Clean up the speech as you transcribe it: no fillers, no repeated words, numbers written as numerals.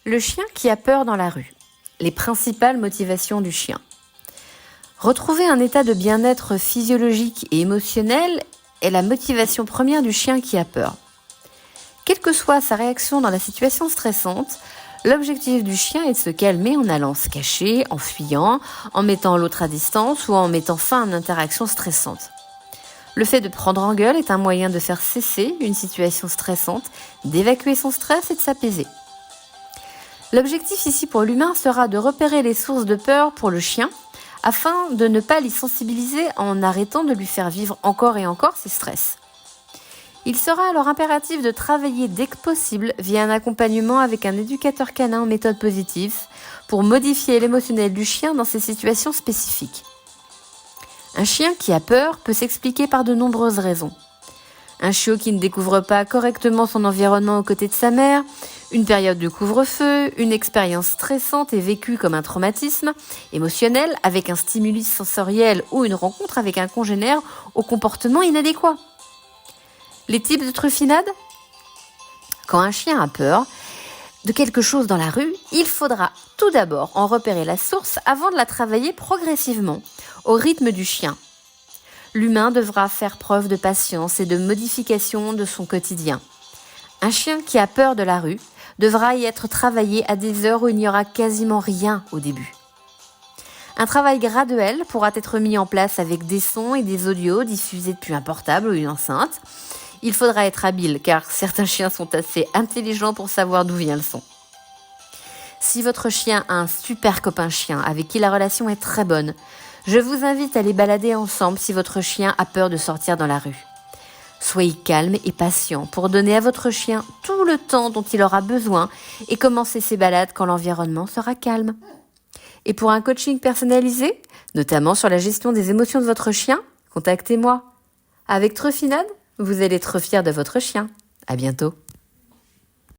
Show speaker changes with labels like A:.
A: Le chien qui a peur dans la rue. Les principales motivations du chien. Retrouver un état de bien-être physiologique et émotionnel est la motivation première du chien qui a peur. Quelle que soit sa réaction dans la situation stressante, l'objectif du chien est de se calmer en allant se cacher, en fuyant, en mettant l'autre à distance ou en mettant fin à une interaction stressante. Le fait de prendre en gueule est un moyen de faire cesser une situation stressante, d'évacuer son stress et de s'apaiser. L'objectif ici pour l'humain sera de repérer les sources de peur pour le chien afin de ne pas l'y sensibiliser en arrêtant de lui faire vivre encore et encore ses stress. Il sera alors impératif de travailler dès que possible via un accompagnement avec un éducateur canin en méthode positive pour modifier l'émotionnel du chien dans ces situations spécifiques. Un chien qui a peur peut s'expliquer par de nombreuses raisons. Un chiot qui ne découvre pas correctement son environnement aux côtés de sa mère, une période de couvre-feu, une expérience stressante et vécue comme un traumatisme émotionnel avec un stimulus sensoriel ou une rencontre avec un congénère au comportement inadéquat. Les types de truffinade ? Quand un chien a peur de quelque chose dans la rue, il faudra tout d'abord en repérer la source avant de la travailler progressivement au rythme du chien. L'humain devra faire preuve de patience et de modification de son quotidien. Un chien qui a peur de la rue devra y être travaillé à des heures où il n'y aura quasiment rien au début. Un travail graduel pourra être mis en place avec des sons et des audios diffusés depuis un portable ou une enceinte. Il faudra être habile car certains chiens sont assez intelligents pour savoir d'où vient le son. Si votre chien a un super copain chien avec qui la relation est très bonne, je vous invite à les balader ensemble si votre chien a peur de sortir dans la rue. Soyez calme et patient pour donner à votre chien tout le temps dont il aura besoin et commencer ses balades quand l'environnement sera calme. Et pour un coaching personnalisé, notamment sur la gestion des émotions de votre chien, contactez-moi. Avec Truffinade, vous allez être fier de votre chien. À bientôt.